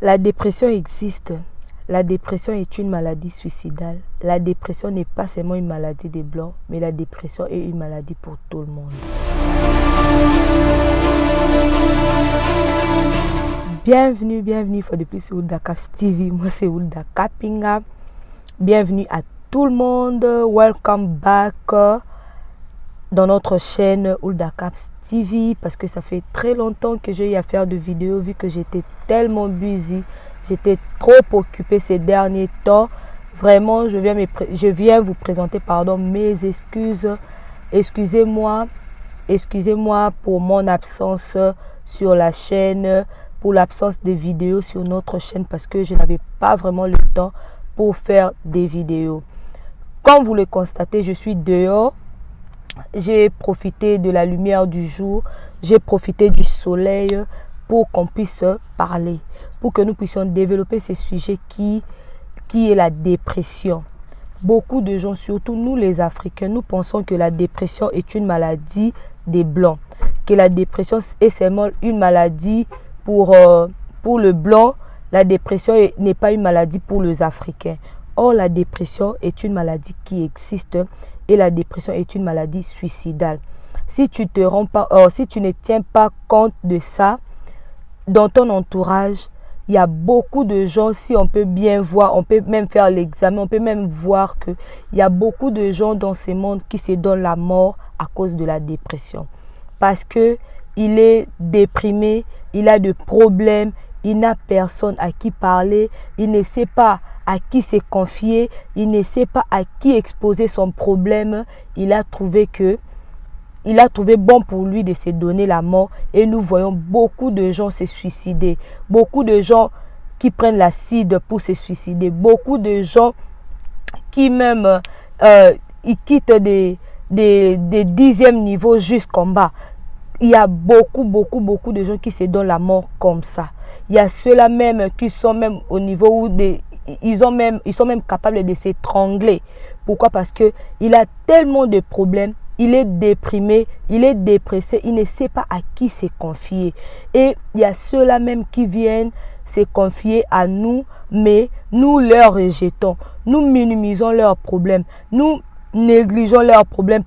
La dépression existe. La dépression est une maladie suicidale. La dépression n'est pas seulement une maladie des Blancs, mais la dépression est une maladie pour tout le monde. Bienvenue une fois de plus sur Hulda Caps TV. Moi c'est Hulda Kapinga. Bienvenue à tout le monde. Welcome back dans notre chaîne Hulda Caps TV, parce que ça fait très longtemps que j'ai eu à faire de vidéos vu que j'étais tellement busy. J'étais trop occupée ces derniers temps. Vraiment, je viens vous présenter mes excuses. Excusez-moi pour mon absence sur la chaîne, pour l'absence des vidéos sur notre chaîne, parce que je n'avais pas vraiment le temps pour faire des vidéos. Comme vous le constatez, je suis dehors. J'ai profité de la lumière du jour, j'ai profité du soleil pour qu'on puisse parler, pour que nous puissions développer ce sujet qui est la dépression. Beaucoup de gens, surtout nous les Africains, nous pensons que la dépression est une maladie des Blancs, que la dépression est seulement une maladie pour le Blanc. La dépression n'est pas une maladie pour les Africains. Or, la dépression est une maladie qui existe et la dépression est une maladie suicidale. Si tu ne tiens pas compte de ça, dans ton entourage, il y a beaucoup de gens, si on peut bien voir, on peut même faire l'examen, on peut même voir qu'il y a beaucoup de gens dans ce monde qui se donnent la mort à cause de la dépression. Parce qu'il est déprimé, il a des problèmes, il n'a personne à qui parler, il ne sait pas à qui se confier, il ne sait pas à qui exposer son problème. Il a trouvé bon pour lui de se donner la mort, et nous voyons beaucoup de gens se suicider, beaucoup de gens qui prennent l'acide pour se suicider, beaucoup de gens qui même ils quittent des 10e niveaux jusqu'en bas. Il y a beaucoup de gens qui se donnent la mort comme ça. Il y a ceux-là même qui sont même au niveau où ils sont même capables de s'étrangler. Pourquoi? Parce que il a tellement de problèmes, il est déprimé, il est dépressé, il ne sait pas à qui se confier. Et il y a ceux-là même qui viennent se confier à nous, mais nous leur rejetons, nous minimisons leurs problèmes, nous négligeons leurs problèmes,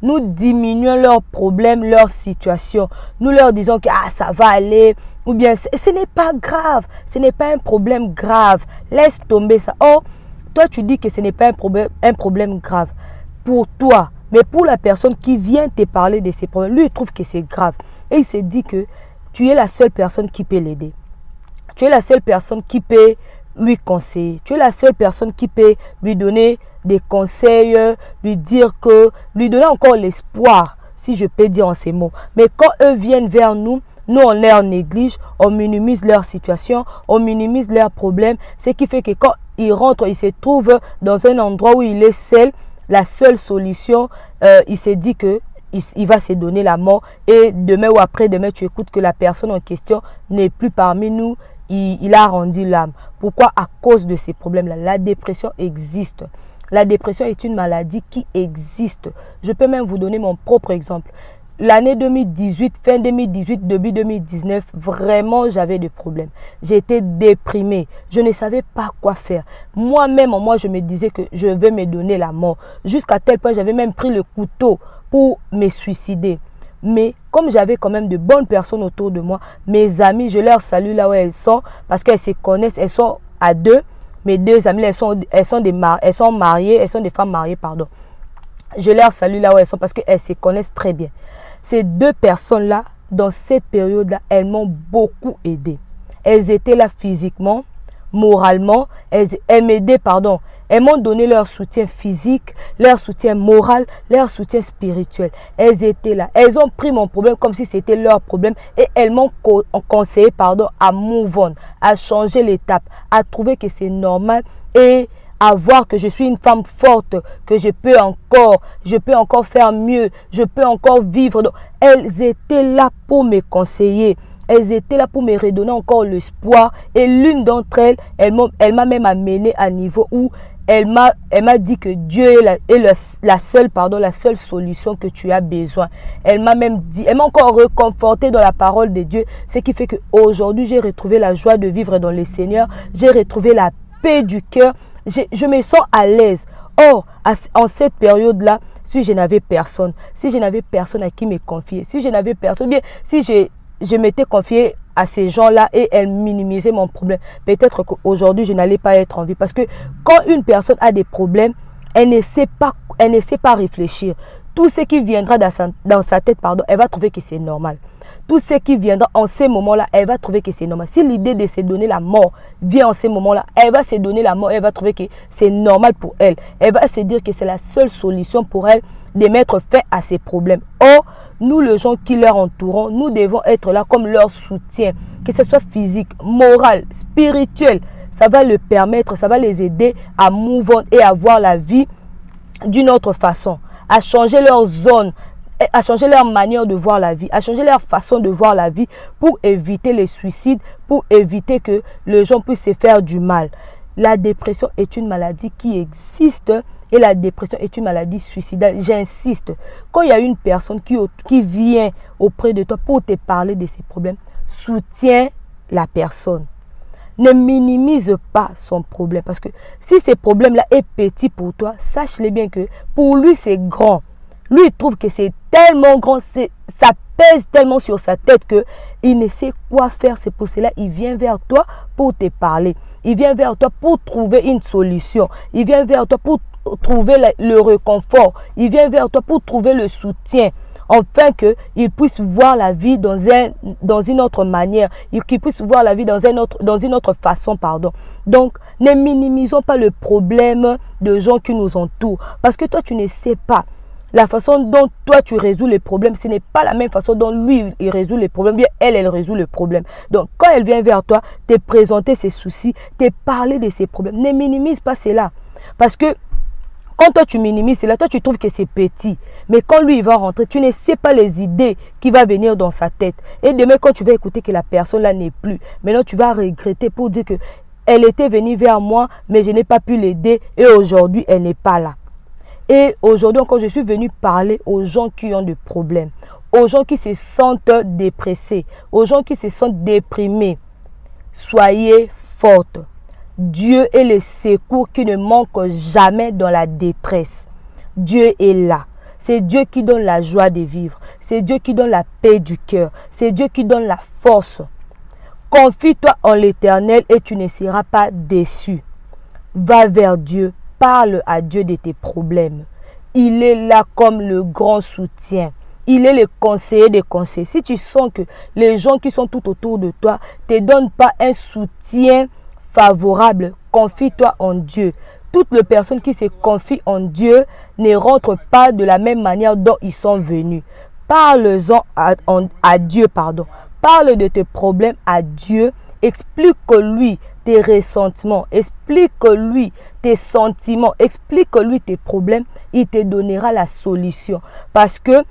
nous diminuons leurs problèmes, leur situation. Nous leur disons que ça va aller, ou bien ce n'est pas grave, ce n'est pas un problème grave, laisse tomber ça. Or, toi tu dis que ce n'est pas un problème grave pour toi, mais pour la personne qui vient te parler de ces problèmes, lui il trouve que c'est grave. Et il se dit que tu es la seule personne qui peut l'aider. Tu es la seule personne qui peut lui conseiller. Tu es la seule personne qui peut lui donner des conseils, lui donner encore l'espoir, si je peux dire en ces mots. Mais quand eux viennent vers nous, on les néglige, on minimise leur situation, on minimise leurs problèmes, ce qui fait que quand ils rentrent, ils se trouvent dans un endroit où il est seul. La seule solution, il se dit que il va se donner la mort, et demain ou après-demain, tu écoutes que la personne en question n'est plus parmi nous, il a rendu l'âme. Pourquoi? À cause de ces problèmes-là. La dépression existe. La dépression est une maladie qui existe. Je peux même vous donner mon propre exemple. L'année 2018, fin 2018, début 2019, vraiment j'avais des problèmes. J'étais déprimée. Je ne savais pas quoi faire. Moi-même, je me disais que je vais me donner la mort. Jusqu'à tel point, j'avais même pris le couteau pour me suicider. Mais comme j'avais quand même de bonnes personnes autour de moi, mes amis, je leur salue là où elles sont, parce qu'elles se connaissent, elles sont à deux. Mes deux amies, elles sont mariées, elles sont des femmes mariées, pardon. Je leur salue là où elles sont parce qu'elles se connaissent très bien. Ces deux personnes-là, dans cette période-là, elles m'ont beaucoup aidé. Elles étaient là physiquement, moralement, elles m'aidaient, elles m'ont donné leur soutien physique, leur soutien moral, leur soutien spirituel. Elles étaient là, elles ont pris mon problème comme si c'était leur problème, et elles m'ont conseillé, à move on, à changer l'étape, à trouver que c'est normal, et à voir que je suis une femme forte, que je peux encore faire mieux, je peux encore vivre. Donc, elles étaient là pour me conseiller. Elles étaient là pour me redonner encore l'espoir. Et l'une d'entre elles, elle m'a même amené à un niveau où elle m'a dit que Dieu est la seule solution que tu as besoin. Elle m'a même dit, elle m'a encore reconforté dans la parole de Dieu, ce qui fait qu'aujourd'hui, j'ai retrouvé la joie de vivre dans le Seigneur, j'ai retrouvé la paix du cœur, je me sens à l'aise. Or, en cette période-là, si je n'avais personne à qui me confier, si je n'avais personne, bien, si je m'étais confié à ces gens-là et elles minimisaient mon problème, peut-être qu'aujourd'hui, je n'allais pas être en vie. Parce que quand une personne a des problèmes, elle ne sait pas réfléchir. Tout ce qui viendra dans sa tête, elle va trouver que c'est normal. Tout ce qui viendra en ces moments-là, elle va trouver que c'est normal. Si l'idée de se donner la mort vient en ces moments-là, elle va se donner la mort, elle va trouver que c'est normal pour elle. Elle va se dire que c'est la seule solution pour elle de mettre fin à ses problèmes. Or, nous, les gens qui leur entourons, nous devons être là comme leur soutien, que ce soit physique, moral, spirituel. Ça va le permettre, ça va les aider à mouvoir et à voir la vie d'une autre façon, à changer leur zone, à changer leur manière de voir la vie, à changer leur façon de voir la vie pour éviter les suicides, pour éviter que les gens puissent se faire du mal. La dépression est une maladie qui existe et la dépression est une maladie suicidale. J'insiste, quand il y a une personne qui vient auprès de toi pour te parler de ses problèmes, soutiens la personne. Ne minimise pas son problème parce que si ce problème-là est petit pour toi, sache-le bien que pour lui c'est grand. Lui, il trouve que c'est tellement grand, ça pèse tellement sur sa tête qu'il ne sait quoi faire. C'est pour cela qu'il vient vers toi pour te parler. Il vient vers toi pour trouver une solution. Il vient vers toi pour trouver le réconfort. Il vient vers toi pour trouver le soutien. Afin qu'il puisse voir la vie dans une autre manière, qu'il puisse voir la vie dans une autre façon. Donc, ne minimisons pas le problème de gens qui nous entourent. Parce que toi, tu ne sais pas. La façon dont toi tu résous les problèmes, ce n'est pas la même façon dont lui il résout les problèmes, bien elle résout le problème. Donc quand elle vient vers toi, te présenter ses soucis, te parler de ses problèmes, ne minimise pas cela. Parce que quand toi tu minimises cela, toi tu trouves que c'est petit. Mais quand lui il va rentrer, tu ne sais pas les idées qui vont venir dans sa tête. Et demain quand tu vas écouter que la personne là n'est plus, maintenant tu vas regretter pour dire que elle était venue vers moi, mais je n'ai pas pu l'aider et aujourd'hui elle n'est pas là. Et aujourd'hui encore, je suis venue parler aux gens qui ont des problèmes, aux gens qui se sentent dépressés, aux gens qui se sentent déprimés. Soyez fortes. Dieu est le secours qui ne manque jamais dans la détresse. Dieu est là. C'est Dieu qui donne la joie de vivre. C'est Dieu qui donne la paix du cœur. C'est Dieu qui donne la force. Confie-toi en l'Éternel et tu ne seras pas déçu. Va vers Dieu. Parle à Dieu de tes problèmes. Il est là comme le grand soutien. Il est le conseiller des conseils. Si tu sens que les gens qui sont tout autour de toi ne te donnent pas un soutien favorable, confie-toi en Dieu. Toutes les personnes qui se confient en Dieu ne rentrent pas de la même manière dont ils sont venus. Parle-en à Dieu, Parle de tes problèmes à Dieu. Explique-lui tes ressentiments, explique-lui tes sentiments, explique-lui tes problèmes, il te donnera la solution. Parce que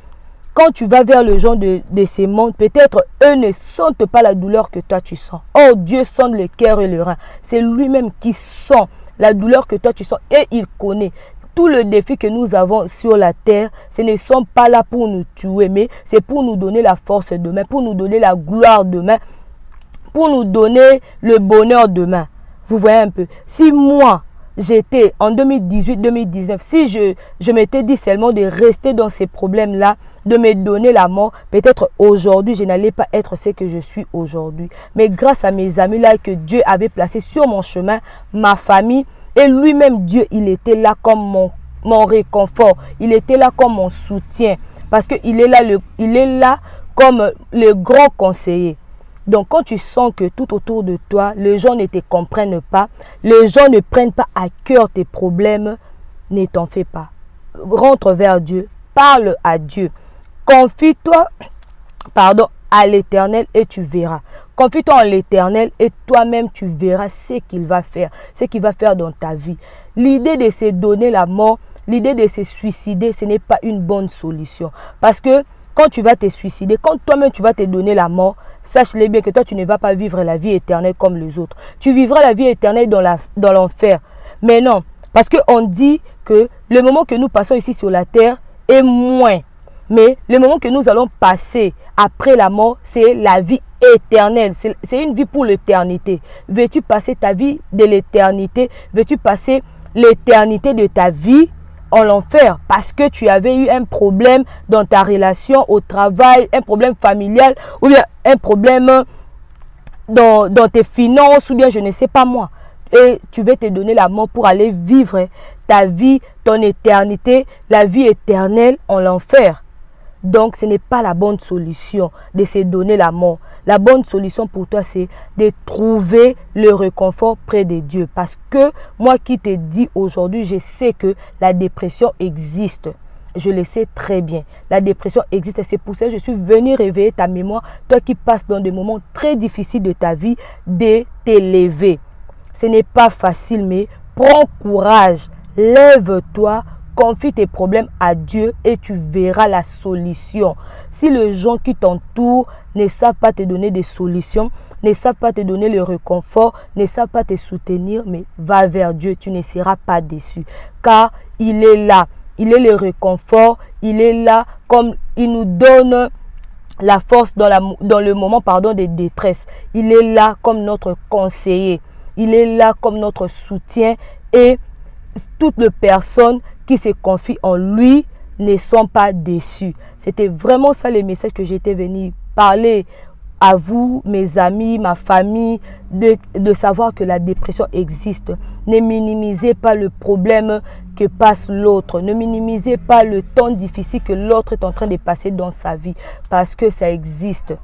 quand tu vas vers le gens de ces mondes, peut-être eux ne sentent pas la douleur que toi tu sens. Oh, Dieu sonde le cœur et le rein. C'est lui-même qui sent la douleur que toi tu sens et il connaît. Tout le défi que nous avons sur la terre, ce ne sont pas là pour nous tuer, mais c'est pour nous donner la force demain, pour nous donner la gloire demain, pour nous donner le bonheur demain. Vous voyez un peu. Si moi, j'étais en 2018-2019, si je m'étais dit seulement de rester dans ces problèmes-là, de me donner la mort, peut-être aujourd'hui, je n'allais pas être ce que je suis aujourd'hui. Mais grâce à mes amis-là que Dieu avait placés sur mon chemin, ma famille, et lui-même Dieu, il était là comme mon réconfort. Il était là comme mon soutien. Parce qu'il est là comme le grand conseiller. Donc, quand tu sens que tout autour de toi, les gens ne te comprennent pas, les gens ne prennent pas à cœur tes problèmes, ne t'en fais pas. Rentre vers Dieu, parle à Dieu. Confie-toi, à l'Éternel et tu verras. Confie-toi en l'Éternel et toi-même tu verras ce qu'il va faire dans ta vie. L'idée de se donner la mort, l'idée de se suicider, ce n'est pas une bonne solution. Parce que quand tu vas te suicider, quand toi-même tu vas te donner la mort, sache-le bien que toi tu ne vas pas vivre la vie éternelle comme les autres. Tu vivras la vie éternelle dans l'enfer. Mais non, Parce qu'on dit que le moment que nous passons ici sur la terre est moins. Mais le moment que nous allons passer après la mort, c'est la vie éternelle. C'est une vie pour l'éternité. Veux-tu passer ta vie de l'éternité? Veux-tu passer l'éternité de ta vie en l'enfer parce que tu avais eu un problème dans ta relation au travail, un problème familial ou bien un problème dans tes finances ou bien je ne sais pas moi. Et tu veux te donner la mort pour aller vivre ta vie, ton éternité, la vie éternelle en l'enfer. Donc, ce n'est pas la bonne solution de se donner la mort. La bonne solution pour toi, c'est de trouver le réconfort près de Dieu. Parce que moi qui te dis aujourd'hui, je sais que la dépression existe. Je le sais très bien. La dépression existe et c'est pour ça que je suis venue réveiller ta mémoire. Toi qui passes dans des moments très difficiles de ta vie, de t'élever. Ce n'est pas facile, mais prends courage. Lève-toi. Confie tes problèmes à Dieu et tu verras la solution. Si les gens qui t'entourent ne savent pas te donner des solutions, ne savent pas te donner le réconfort, ne savent pas te soutenir, mais va vers Dieu, tu ne seras pas déçu. Car il est là, il est le réconfort, il est là comme il nous donne la force dans le moment de détresse. Il est là comme notre conseiller, il est là comme notre soutien et toutes les personnes qui se confient en lui ne sont pas déçues. C'était vraiment ça le message que j'étais venu parler à vous, mes amis, ma famille, de savoir que la dépression existe. Ne minimisez pas le problème que passe l'autre. Ne minimisez pas le temps difficile que l'autre est en train de passer dans sa vie parce que ça existe.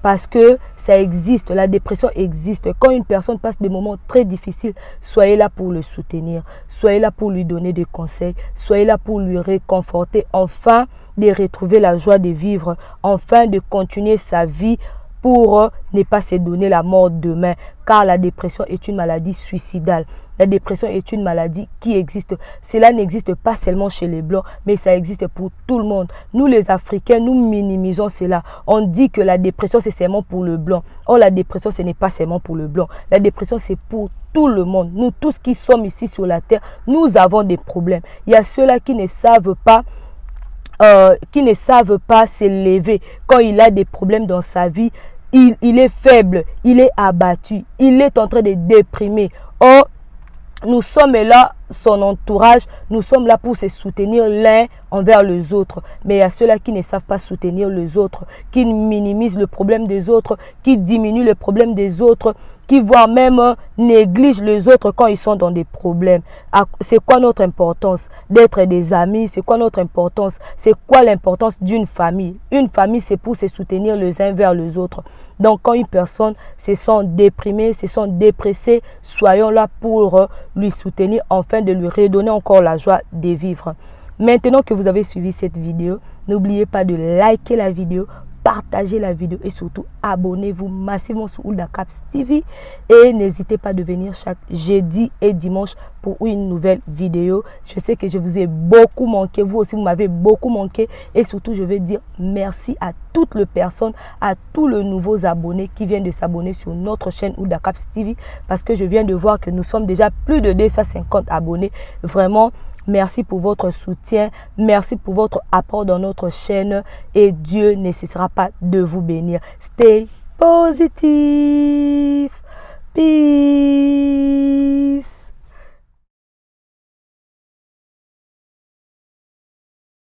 Parce que ça existe, la dépression existe. Quand une personne passe des moments très difficiles, soyez là pour le soutenir. Soyez là pour lui donner des conseils. Soyez là pour lui réconforter. Enfin, de retrouver la joie de vivre. Enfin, de continuer sa vie pour ne pas se donner la mort demain. Car la dépression est une maladie suicidale. La dépression est une maladie qui existe. Cela n'existe pas seulement chez les Blancs, mais ça existe pour tout le monde. Nous, les Africains, nous minimisons cela. On dit que la dépression, c'est seulement pour le Blanc. Or, la dépression, ce n'est pas seulement pour le Blanc. La dépression, c'est pour tout le monde. Nous tous qui sommes ici sur la terre, nous avons des problèmes. Il y a ceux-là qui ne savent pas s'élever. Quand il a des problèmes dans sa vie, il est faible, il est abattu, il est en train de déprimer. Or, nous sommes là, son entourage, nous sommes là pour se soutenir l'un envers les autres. Mais il y a ceux-là qui ne savent pas soutenir les autres, qui minimisent le problème des autres, qui diminuent le problème des autres, qui voire même négligent les autres quand ils sont dans des problèmes. C'est quoi notre importance d'être des amis? C'est quoi notre importance? C'est quoi l'importance d'une famille? Une famille, c'est pour se soutenir les uns vers les autres. Donc, quand une personne se sent déprimée, se sent dépressée, soyons là pour lui soutenir, afin de lui redonner encore la joie de vivre. Maintenant que vous avez suivi cette vidéo, n'oubliez pas de liker la vidéo, partagez la vidéo et surtout abonnez-vous massivement sur Oulda Caps TV et n'hésitez pas de venir chaque jeudi et dimanche pour une nouvelle vidéo. Je sais que je vous ai beaucoup manqué, vous aussi vous m'avez beaucoup manqué et surtout je vais dire merci à toutes les personnes, à tous les nouveaux abonnés qui viennent de s'abonner sur notre chaîne Oulda Caps TV parce que je viens de voir que nous sommes déjà plus de 250 abonnés. Vraiment, merci pour votre soutien, merci pour votre apport dans notre chaîne et Dieu ne cessera pas de vous bénir. Stay positive. Peace.